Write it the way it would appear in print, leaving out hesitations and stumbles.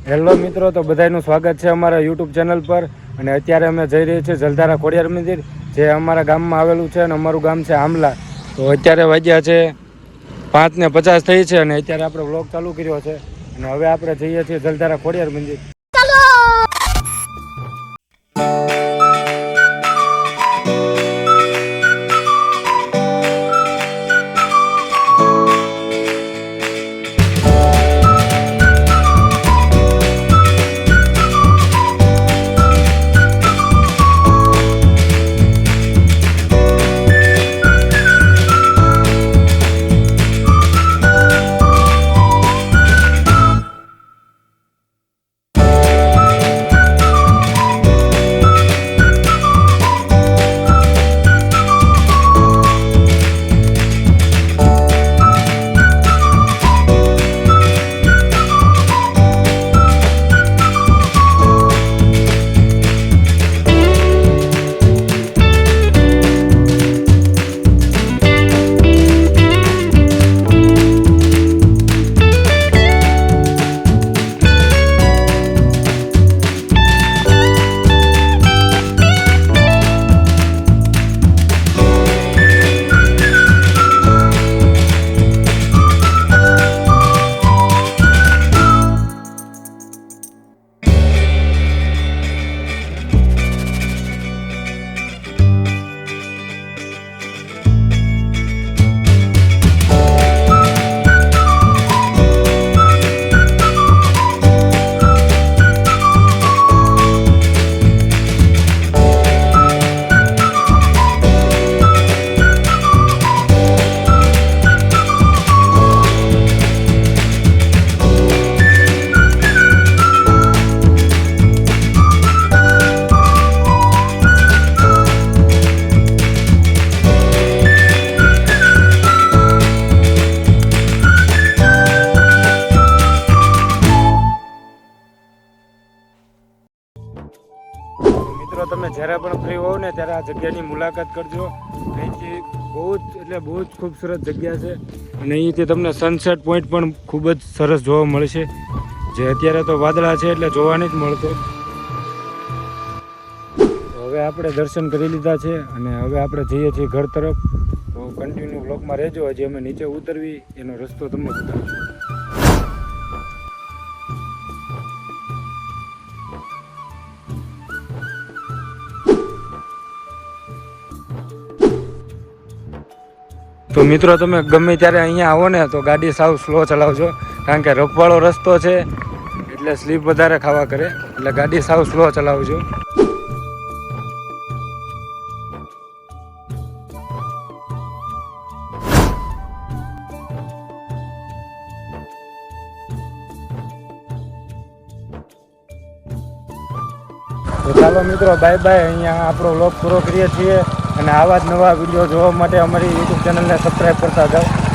Hello મિત્રો, તો બધાનું સ્વાગત છે અમારા યુટ્યુબ ચેનલ પર. અને અત્યારે અમે જઈ રહ્યા છીએ જલધારા ખોડિયાર મંદિર, જે અમારા ગામમાં આવેલું છે. અને અમારું ગામ છે આમલા. તો અત્યારે વાગ્યા છે 5:50 થઈ છે. અને અત્યારે આપણે વ્લોગ ચાલુ કર્યો છે. અને હવે આપણે જઈએ છીએ જલધારા ખોડિયાર મંદિર. મિત્રો, તમે જ્યારે પણ ફ્રી હોવ ને ત્યારે આ જગ્યાની મુલાકાત કરજો. અહીંથી બહુ જ ખૂબસૂરત જગ્યા છે. અને અહીંથી તમને સનસેટ પોઈન્ટ પણ ખૂબ જ સરસ જોવા મળશે, જે અત્યારે તો વાદળા છે એટલે જોવા નથી મળતો. હવે આપણે દર્શન કરી લીધા છે અને હવે આપણે જઈએ છીએ ઘર તરફ. તો કન્ટિન્યુ બ્લોગમાં રહેજો. હજી અમે નીચે ઉતરવી એનો રસ્તો તમને બતાવીશું. તો મિત્રો, તમે ગમે ત્યારે અહીંયા આવો ને તો ગાડી સાવ સ્લો ચલાવજો, કારણ કે રફવાળો રસ્તો છે એટલે સ્લીપ વધારે ખાવા કરે. એટલે ગાડી સાવ સ્લો ચલાવજો. તો ચાલો મિત્રો, બાય બાય. અહીંયા આપણો વ્લોગ પૂરો કરીએ છીએ. અને આવા જ નવા વિડીયો જોવા માટે અમારી યુટ્યુબ ચેનલને સબસ્ક્રાઈબ કરતા જાઓ.